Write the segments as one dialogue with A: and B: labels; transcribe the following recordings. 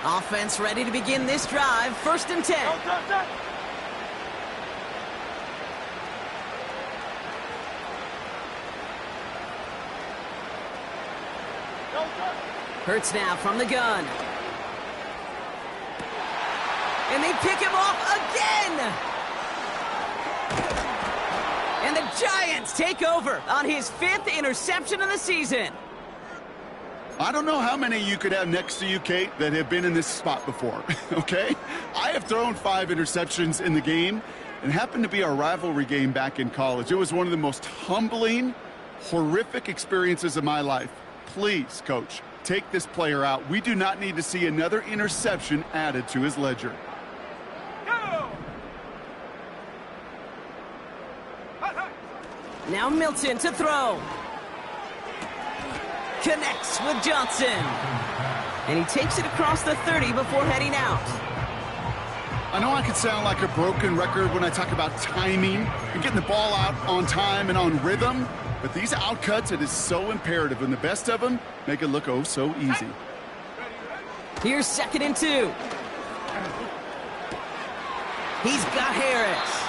A: Offense ready to begin this drive. 1st and 10. Hurts now from the gun. And they pick him off again! And the Giants take over on his 5th interception of the season.
B: I don't know how many you could have next to you, Kate, that have been in this spot before, okay? I have thrown 5 interceptions in the game, and happened to be our rivalry game back in college. It was one of the most humbling, horrific experiences of my life. Please, Coach, take this player out. We do not need to see another interception added to his ledger.
A: Now Milton to throw. Connects with Johnson. And he takes it across the 30 before heading out.
B: I know I could sound like a broken record when I talk about timing and getting the ball out on time and on rhythm, but these outcuts, it is so imperative, and the best of them make it look oh so easy.
A: Here's 2nd and 2. He's got Harris.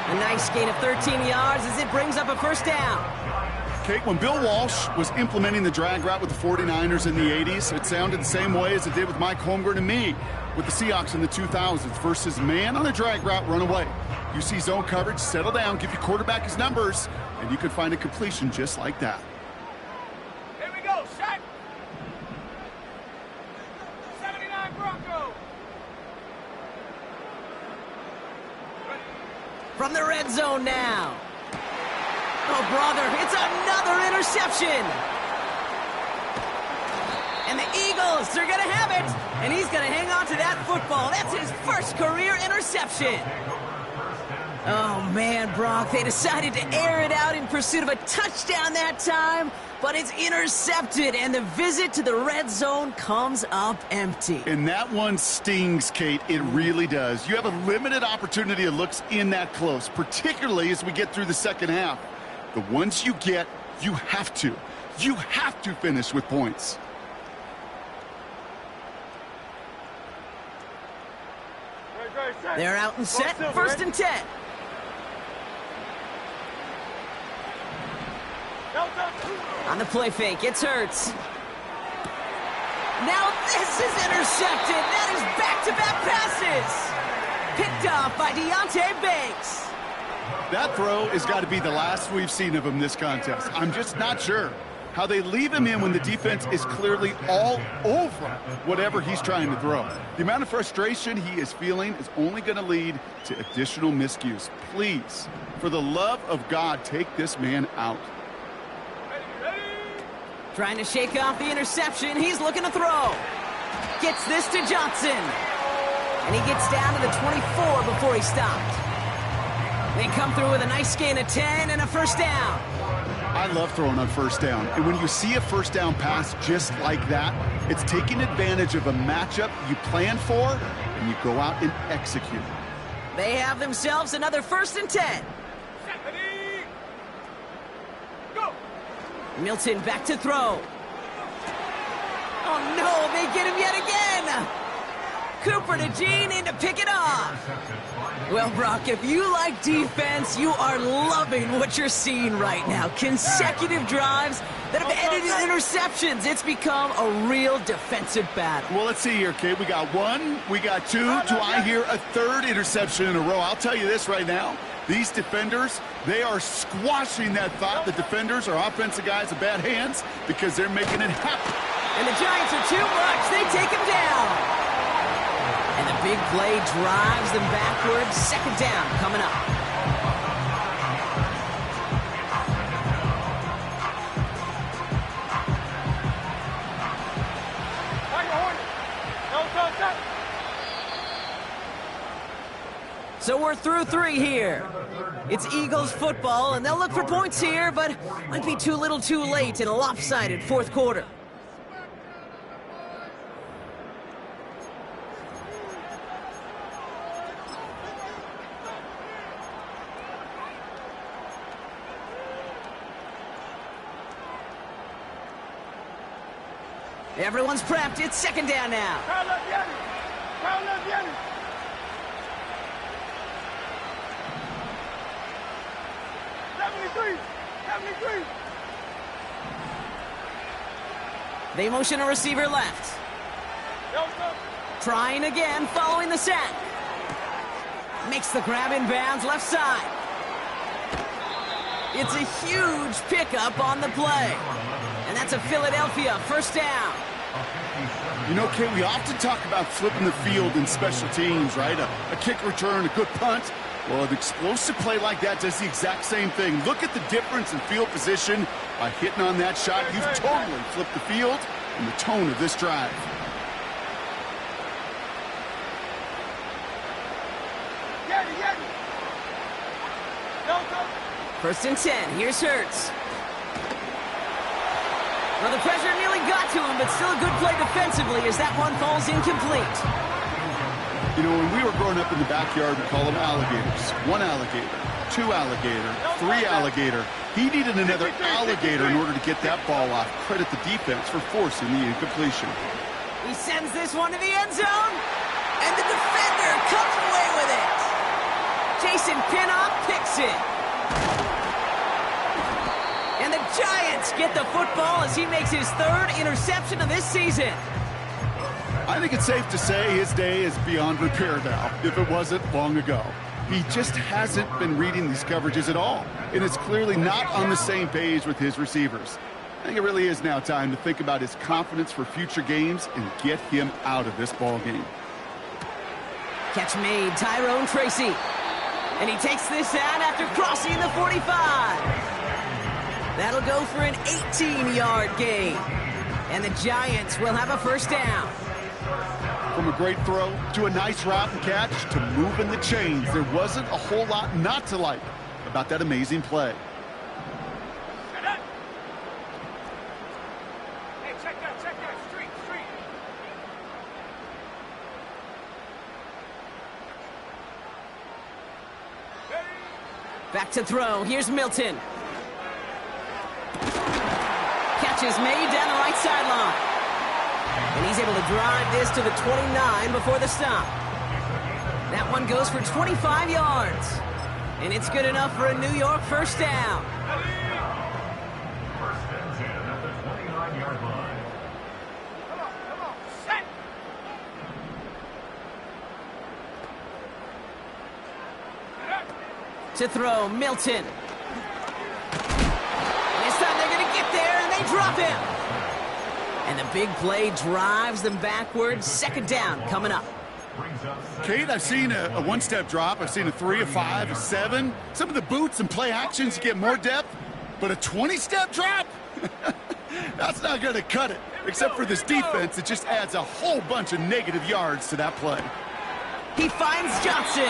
A: A nice gain of 13 yards as it brings up a 1st down.
B: Kate, when Bill Walsh was implementing the drag route with the 49ers in the 80s, it sounded the same way as it did with Mike Holmgren and me with the Seahawks in the 2000s versus man on a drag route, run away. You see zone coverage, settle down, give your quarterback his numbers, and you could find a completion just like that.
C: Here we go, Shaq. 79 Bronco.
A: From the red zone now. Oh, brother, it's another interception. And the Eagles, they're going to have it. And he's going to hang on to that football. That's his 1st career interception. Oh, man, Brock, they decided to air it out in pursuit of a touchdown that time, but it's intercepted, and the visit to the red zone comes up empty.
B: And that one stings, Kate. It really does. You have a limited opportunity of looks in that close, particularly as we get through the 2nd half. The ones you get, you have to finish with points.
A: They're out and set, 1st and 10. On the play fake, it's Hurts. Now this is intercepted. That is back-to-back passes. Picked off by Deonte Banks.
B: That throw has got to be the last we've seen of him this contest. I'm just not sure how they leave him in when the defense is clearly all over whatever he's trying to throw. The amount of frustration he is feeling is only going to lead to additional miscues. Please, for the love of God, take this man out.
A: Trying to shake off the interception. He's looking to throw. Gets this to Johnson. And he gets down to the 24 before he stopped. They come through with a nice gain of 10 and a 1st down.
B: I love throwing on 1st down. And when you see a 1st down pass just like that, it's taking advantage of a matchup you plan for, and you go out and execute.
A: They have themselves another 1st and 10.
C: Go.
A: Milton back to throw. Oh, no, they get him yet again. Cooper to Gene in to pick it off. Well, Brock, if you like defense, you are loving what you're seeing right now. Consecutive drives that have ended in interceptions. It's become a real defensive battle.
B: Well, let's see here, Kate. We got 1, we got 2. Do I hear a 3rd interception in a row? I'll tell you this right now. These defenders, they are squashing that thought. The defenders are offensive guys with bad hands because they're making it happen.
A: And the Giants are too much. They take him down. And the big play drives them backwards. 2nd down coming up. So we're through 3 here. It's Eagles football, and they'll look for points here, but might be too little too late in a lopsided 4th quarter. Everyone's prepped. It's second down now.
C: Carlos Viene. Carlos Viene.
A: They motion a receiver left. Trying again, following the sack. Makes the grab in bounds, left side. It's a huge pickup on the play. And that's a Philadelphia first down.
B: You know, Kate, we often talk about flipping the field in special teams, right? A kick return, a good punt. Well, an explosive play like that does the exact same thing. Look at the difference in field position. By hitting on that shot, you've totally flipped the field and the tone of this drive.
A: First and 10. Here's Hurts. Well, the pressure nearly got to him, but still a good play defensively as that one falls incomplete.
B: You know, when we were growing up in the backyard, we call them alligators. One alligator, two alligator, three alligator. He needed another alligator in order to get that ball off. Credit the defense for forcing the incompletion.
A: He sends this one to the end zone, and the defender comes away with it. Jason Pinnock picks it. And the Giants get the football as he makes his third interception of this season.
B: I think it's safe to say his day is beyond repair now, if it wasn't long ago. He just hasn't been reading these coverages at all, and is clearly not on the same page with his receivers. I think it really is now time to think about his confidence for future games and get him out of this ball game.
A: Catch made, Tyrone Tracy. And he takes this out after crossing the 45. That'll go for an 18-yard gain. And the Giants will have a first down.
B: From a great throw to a nice route and catch to moving the chains, there wasn't a whole lot not to like about that amazing play.
C: Hey, check that, street.
A: Back to throw. Here's Milton. Catch is made down the right sideline. And he's able to drive this to the 29 before the stop. That one goes for 25 yards. And it's good enough for a New York first down.
D: First and 10 at the 29-yard line.
C: Come on, set.
A: To throw, Milton. This time they're going to get there, and they drop him. And the big play drives them backwards. Second down coming up.
B: Kate, I've seen a one-step drop. I've seen a 3, a 5, a 7. Some of the boots and play actions get more depth, but a 20-step drop? That's not going to cut it. Except for this defense, it just adds a whole bunch of negative yards to that play.
A: He finds Johnson.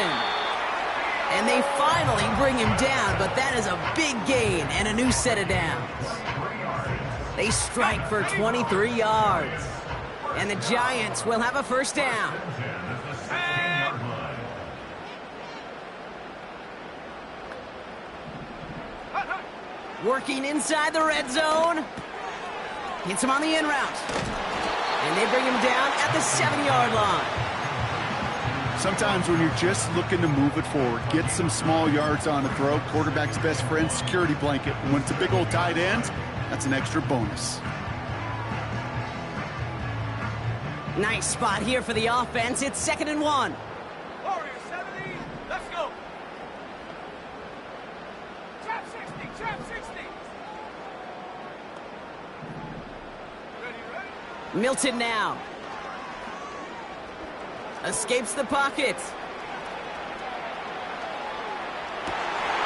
A: And they finally bring him down, but that is a big gain and a new set of downs. They strike for 23 yards. And the Giants will have a first down. Working inside the red zone. Hits him on the in route. And they bring him down at the 7-yard line.
B: Sometimes when you're just looking to move it forward, get some small yards on a throw, quarterback's best friend, security blanket. And when it's a big old tight end, that's an extra bonus.
A: Nice spot here for the offense. It's 2nd and 1.
C: Warrior 70, let's go. Trap 60. Ready?
A: Milton now. Escapes the pocket.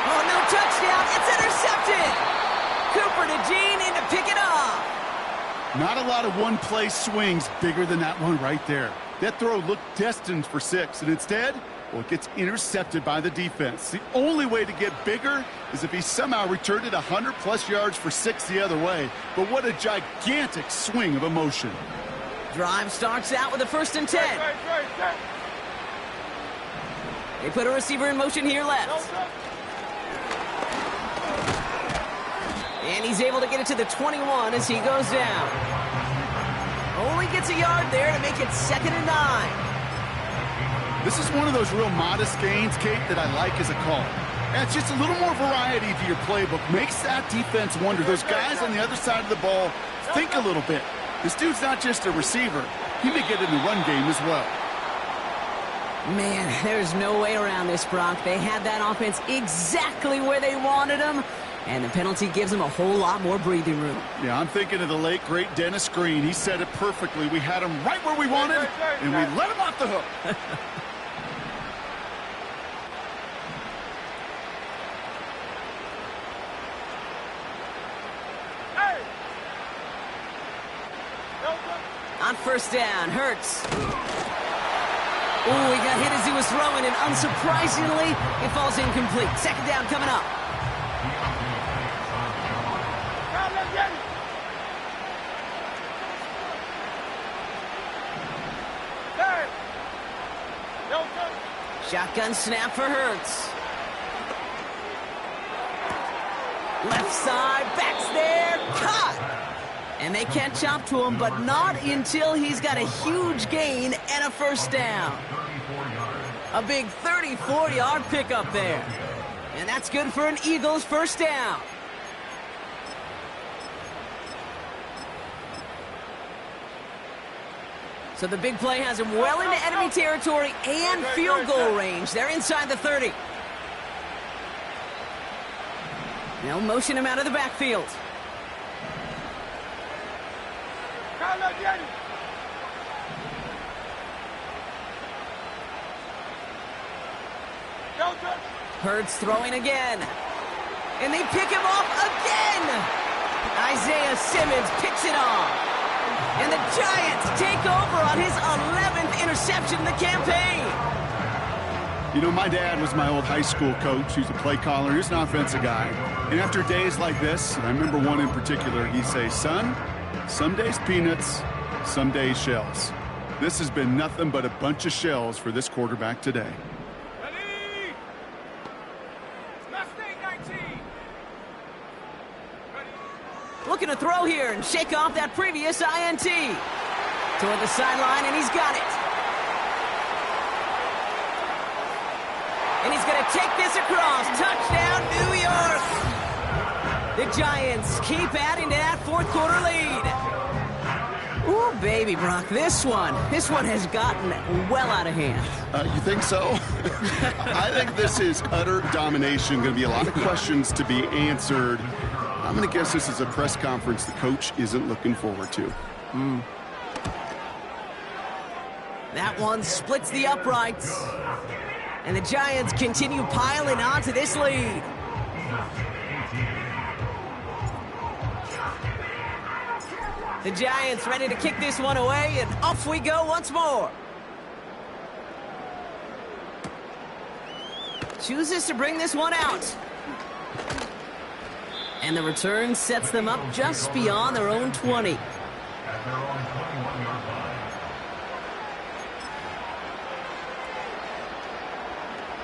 A: Oh, no touchdown. It's intercepted. Cooper to Jean in to pick it off.
B: Not a lot of one-play swings bigger than that one right there. That throw looked destined for 6, and instead, well, it gets intercepted by the defense. The only way to get bigger is if he somehow returned it 100-plus yards for 6 the other way. But what a gigantic swing of emotion.
A: Drive starts out with a 1st and 10.
C: Right.
A: They put a receiver in motion here left. And he's able to get it to the 21 as he goes down. Only gets a yard there to make it 2nd and 9.
B: This is one of those real modest gains, Kate, that I like as a call. And it's just a little more variety to your playbook. Makes that defense wonder. Those guys on the other side of the ball think a little bit. This dude's not just a receiver. He may get in the run game as well.
A: Man, there's no way around this, Brock. They had that offense exactly where they wanted them, and the penalty gives them a whole lot more breathing room.
B: Yeah, I'm thinking of the late, great Dennis Green. He said it perfectly. We had him right where we wanted, and we let him off the hook.
A: On 1st down, Hurts. Ooh, he got hit as he was throwing, and unsurprisingly, it falls incomplete. 2nd down coming up. Shotgun snap for Hurts. Left side, backs there, caught! And they can't chop to him, but not until he's got a huge gain and a 1st down. A big 34-yard pickup there. And that's good for an Eagles 1st down. So the big play has him well into enemy territory and field goal range. They're inside the 30. They'll motion him out of the backfield. Hurts throwing again. And they pick him off again. Isaiah Simmons picks it off. And the Giants take over on his 11th interception in the campaign.
B: You know, my dad was my old high school coach. He was a play caller. He was an offensive guy. And after days like this, and I remember one in particular, he'd say, son, some days peanuts, some days shells. This has been nothing but a bunch of shells for this quarterback today.
C: Ready? Mustang 19. Ready?
A: Looking to throw here and shake off that previous INT. Toward the sideline, and he's got it. And he's going to take this across. Touchdown, New York. The Giants keep adding to that 4th quarter lead. Ooh, baby, Brock, this one has gotten well out of hand.
B: You think so? I think this is utter domination. Going to be a lot of questions to be answered. I'm going to guess this is a press conference the coach isn't looking forward to.
A: That one splits the uprights. And the Giants continue piling onto this lead. The Giants ready to kick this one away, and off we go once more. Chooses to bring this one out. And the return sets them up just beyond their own 20.
D: At their own 21-yard line.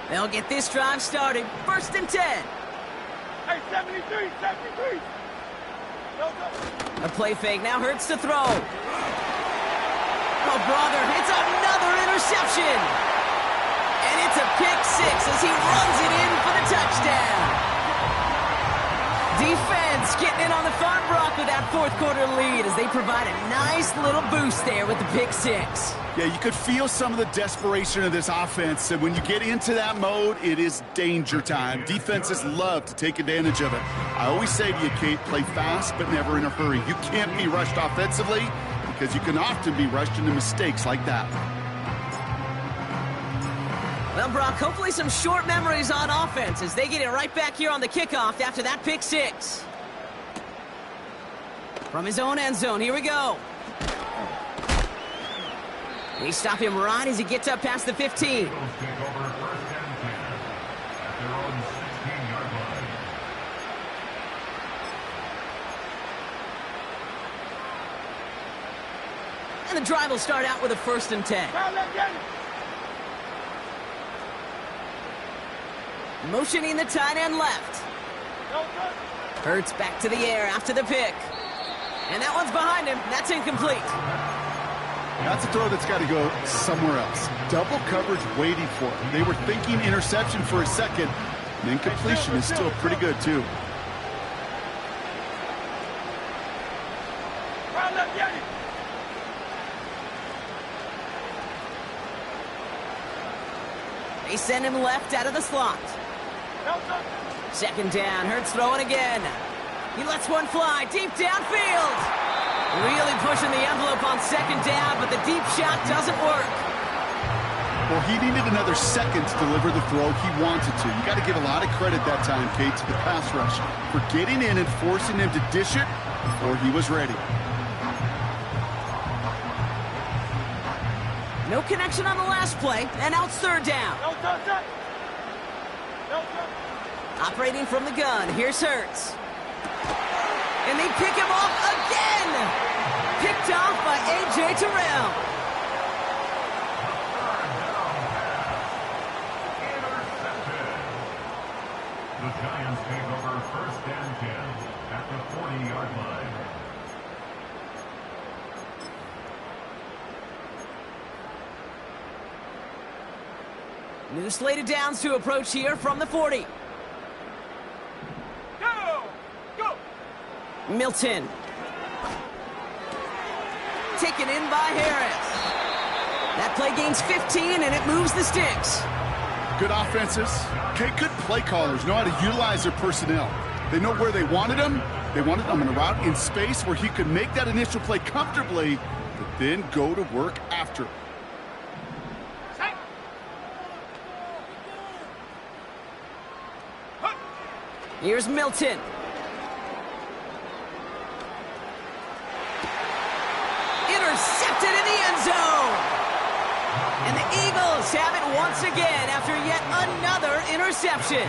A: They'll get this drive started. 1st and 10.
C: Hey, 73, 73.
A: A play fake now Hurts to throw. Oh, brother, it's another interception. And it's a pick 6 as he runs it in for the touchdown. Defense getting in on the fun, Brock, with that 4th quarter lead as they provide a nice little boost there with the pick 6.
B: Yeah, you could feel some of the desperation of this offense. And when you get into that mode, it is danger time. Defenses love to take advantage of it. I always say to you, Kate, play fast but never in a hurry. You can't be rushed offensively because you can often be rushed into mistakes like that.
A: Well, Brock, hopefully some short memories on offense as they get it right back here on the kickoff after that pick 6. From his own end zone, here we go. We stop him right as he gets up past the 15.
D: Take over 1st and 10 at their own 16-yard line.
A: And the drive will start out with a 1st and 10. Motioning the tight end left. Hurts back to the air after the pick. And that one's behind him. That's incomplete.
B: That's a throw that's got to go somewhere else. Double coverage waiting for it. They were thinking interception for a second, and then completion is still pretty good, too.
A: They send him left out of the slot. Second down, Hurts throwing again. He lets one fly deep downfield. Really pushing the envelope on second down, but the deep shot doesn't work.
B: Well, he needed another second to deliver the throw he wanted to. You got to give a lot of credit that time, Kate, to the pass rush for getting in and forcing him to dish it before he was ready.
A: No connection on the last play, and now it's third down. Operating from the gun, here's Hurts. And they pick him off again! Picked off by A.J. Terrell.
D: The Giants take over first and 10 at the 40-yard line.
A: New slate of downs to approach here from the 40.
C: Go!
A: Milton. Taken in by Harris. That play gains 15, and it moves the sticks.
B: Good offenses. Okay, good play callers know how to utilize their personnel. They know where they wanted him. They wanted him in a route in space where he could make that initial play comfortably, but then go to work after.
A: Here's Milton. Intercepted in the end zone. And the Eagles have it once again after yet another interception.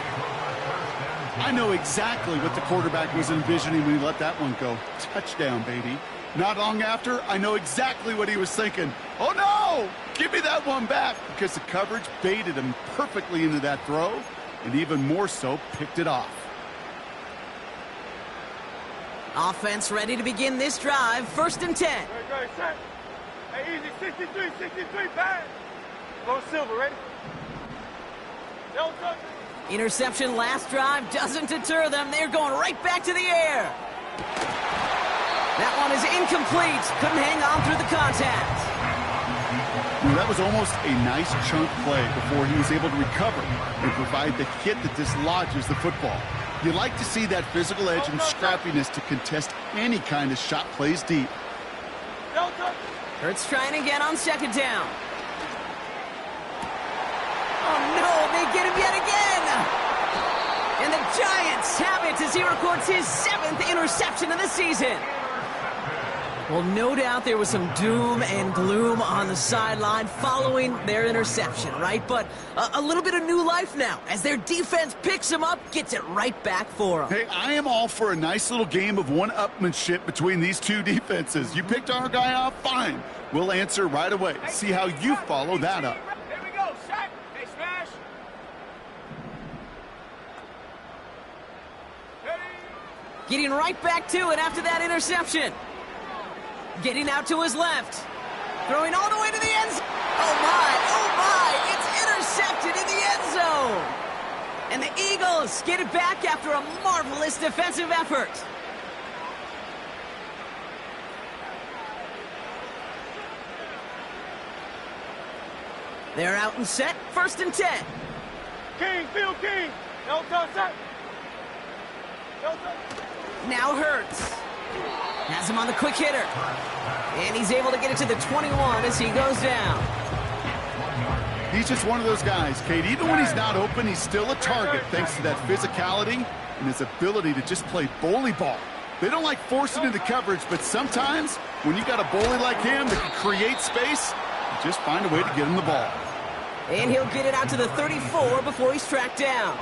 B: I know exactly what the quarterback was envisioning when he let that one go. Touchdown, baby. Not long after, I know exactly what he was thinking. Oh, no! Give me that one back, because the coverage baited him perfectly into that throw, and even more so, picked it off.
A: Offense ready to begin this drive. First and 10.
C: Good, set. Hey, easy. 63, bang. Low Silver, ready?
A: Interception last drive doesn't deter them. They're going right back to the air. That one is incomplete. Couldn't hang on through the contact.
B: Well, that was almost a nice chunk play before he was able to recover and provide the hit that dislodges the football. You like to see that physical edge and scrappiness to contest any kind of shot plays deep.
A: Hurts trying again on second down. Oh, no, they get him yet again. And the Giants have it as he records his 7th interception of the season. Well, no doubt there was some doom and gloom on the sideline following their interception, right? But a little bit of new life now as their defense picks him up, gets it right back for them.
B: Hey, I am all for a nice little game of one-upmanship between these two defenses. You picked our guy off, fine. We'll answer right away. See how you follow that up.
C: Here we go, sack. Hey, smash.
A: Getting right back to it after that interception. Getting out to his left. Throwing all the way to the end zone. Oh my, it's intercepted in the end zone. And the Eagles get it back after a marvelous defensive effort. They're out and set, first and 10.
C: King, Field King. No touch, set. No touch.
A: Now Hurts. Has him on the quick hitter. And he's able to get it to the 21 as he goes down.
B: He's just one of those guys, Kate. Even when he's not open, he's still a target thanks to that physicality and his ability to just play bully ball. They don't like forcing into coverage, but sometimes when you got a bully like him that can create space, you just find a way to get him the ball.
A: And he'll get it out to the 34 before he's tracked down.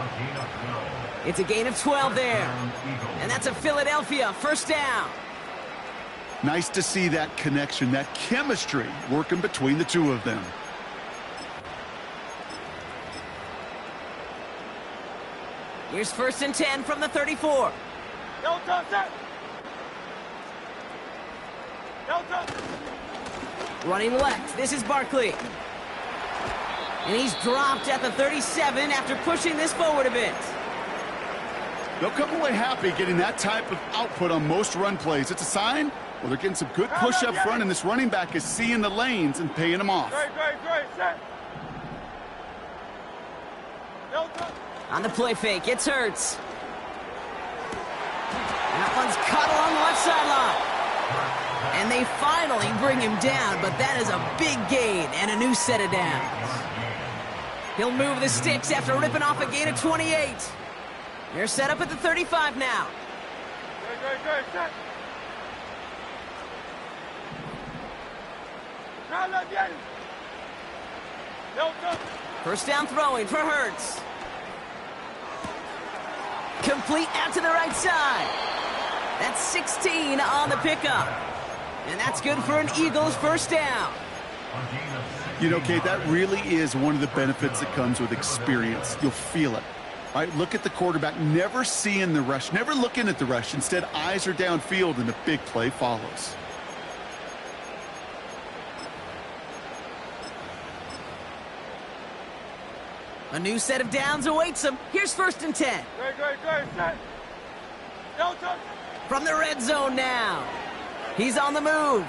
A: It's a gain of 12 there. And that's a Philadelphia first down.
B: Nice to see that connection, that chemistry working between the two of them.
A: Here's first and 10 from the 34.
C: No touch, set. No touch.
A: Running left, this is Barkley. And he's dropped at the 37 after pushing this forward a bit.
B: They'll come away happy getting that type of output on most run plays. It's a sign, well, they're getting some good push up front, and this running back is seeing the lanes and paying them off.
C: Great, set.
A: On the play fake, it's Hurts. That one's caught along the left sideline. And they finally bring him down, but that is a big gain and a new set of downs. He'll move the sticks after ripping off a gain of 28. They're set up at the 35 now.
C: Great, set.
A: First down throwing for Hurts. Complete out to the right side. That's 16 on the pickup. And that's good for an Eagles first down.
B: You know, Kate, that really is one of the benefits that comes with experience. You'll feel it. All right, look at the quarterback, never seeing the rush, never looking at the rush. Instead, eyes are downfield, and the big play follows.
A: A new set of downs awaits him. Here's first and 10.
C: Great, set. Delta.
A: From the red zone now. He's on the move.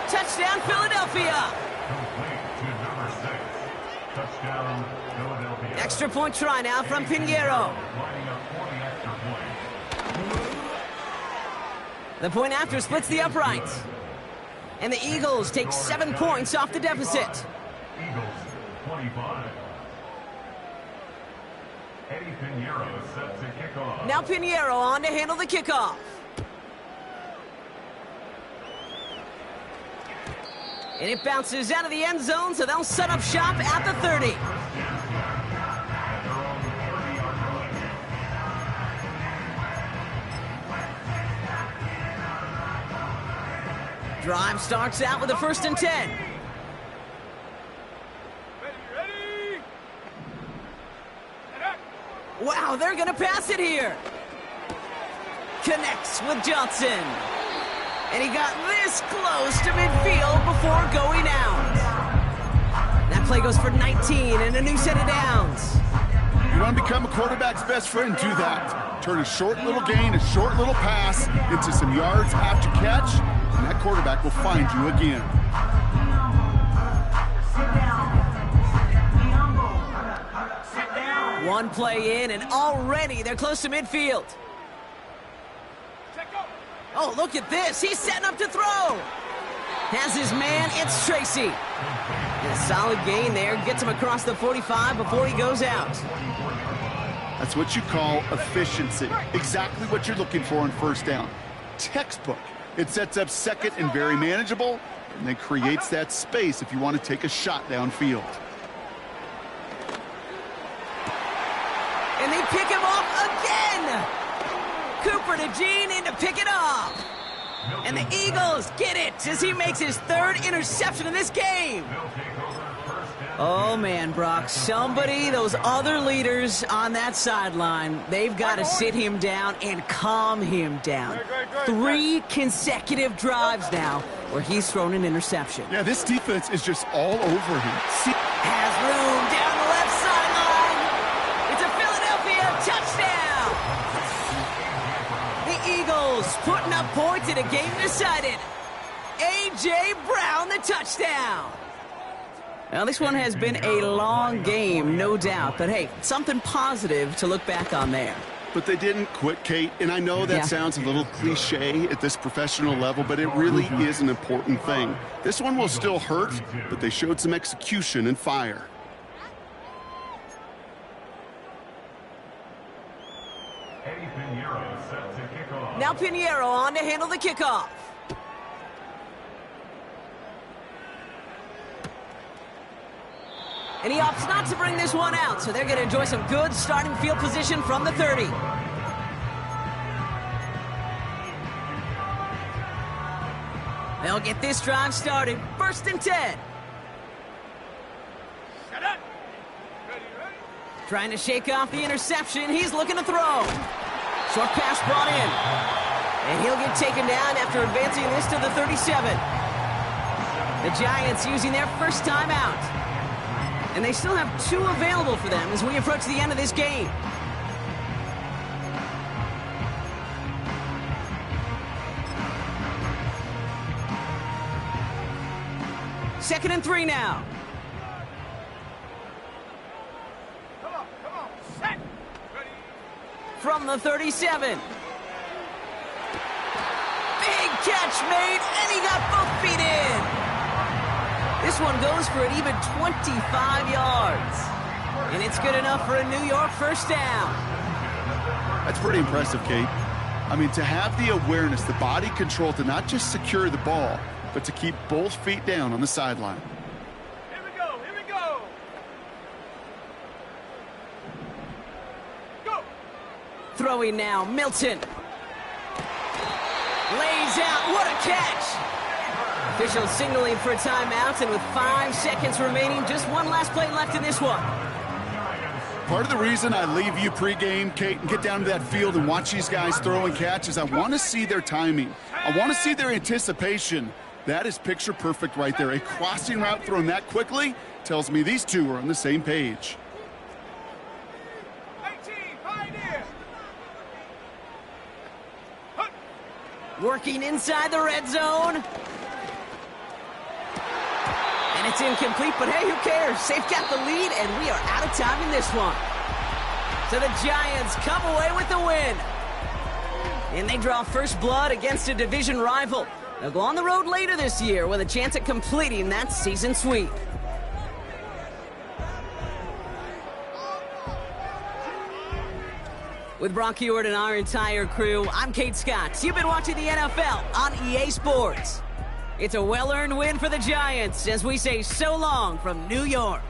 A: Touchdown, Philadelphia.
D: Complete to number 6. Touchdown, Philadelphia.
A: Extra point try now from Pinheiro.
D: Lining up for the extra point.
A: The point after splits the uprights. And the Eagles take 7 points off the deficit.
D: Eagles 25. Eddie Pinheiro set to kick off.
A: Now Pinheiro on to handle the kickoff. And it bounces out of the end zone, so they'll set up shop at the 30. Drive starts out with a first and 10.
C: Ready.
A: Wow, they're going to pass it here. Connects with Johnson. And he got this close to midfield before going out. That play goes for 19 and a new set of downs.
B: You want to become a quarterback's best friend, do that. Turn a short little gain, a short little pass into some yards after catch, and that quarterback will find you again.
A: One play in, and already they're close to midfield. Oh, look at this. He's setting up to throw. Has his man. It's Tracy. And a solid gain there. Gets him across the 45 before he goes out.
B: That's what you call efficiency. Exactly what you're looking for on first down. Textbook. It sets up second and very manageable, and then creates that space if you want to take a shot downfield.
A: And they pick him off again. Cooper to Gene in to pick it off. And the Eagles get it as he makes his 3rd interception in this game. Oh, man, Brock, somebody, those other leaders on that sideline, they've got to sit him down and calm him down. 3 consecutive drives now where he's thrown an interception.
B: Yeah, this defense is just all over him. See,
A: has room down the left sideline. It's a Philadelphia touchdown. The Eagles putting up points in a game decided. A.J. Brown, the touchdown. Now, this one has been a long game, no doubt. But, hey, something positive to look back on there.
B: but they didn't quit, Kate. And I know that sounds a little cliche at this professional level, but it really is an important thing. This one will still hurt, but they showed some execution and fire.
A: Now Pinheiro on to handle the kickoff. And he opts not to bring this one out, so they're going to enjoy some good starting field position from the 30. They'll get this drive started. 1st and 10. Trying to shake off the interception. He's looking to throw. Short pass brought in. And he'll get taken down after advancing this to the 37. The Giants using their first timeout. And they still have 2 available for them as we approach the end of this game. Second and 3 now.
C: Come on, set. Ready.
A: From the 37. Big catch made, and he got both feet in. This one goes for an even 25 yards. And it's good enough for a New York first down.
B: That's pretty impressive, Kate. I mean, to have the awareness, the body control to not just secure the ball, but to keep both feet down on the sideline.
C: Here we go, here we go. Go.
A: Throwing now, Milton. Lays out, what a catch! Officials signaling for a timeout, and with 5 seconds remaining, just one last play left in this one.
B: Part of the reason I leave you pregame, Kate, and get down to that field and watch these guys throw and catch is I want to see their timing. I want to see their anticipation. That is picture perfect right there. A crossing route thrown that quickly tells me these two are on the same page.
C: 18, Pioneer.
A: Working inside the red zone. And it's incomplete, but hey, who cares? They've got the lead, and we are out of time in this one. So the Giants come away with the win. And they draw first blood against a division rival. They'll go on the road later this year with a chance at completing that season sweep. With Brock Huard and our entire crew, I'm Kate Scott. You've been watching the NFL on EA Sports. It's a well-earned win for the Giants as we say so long from New York.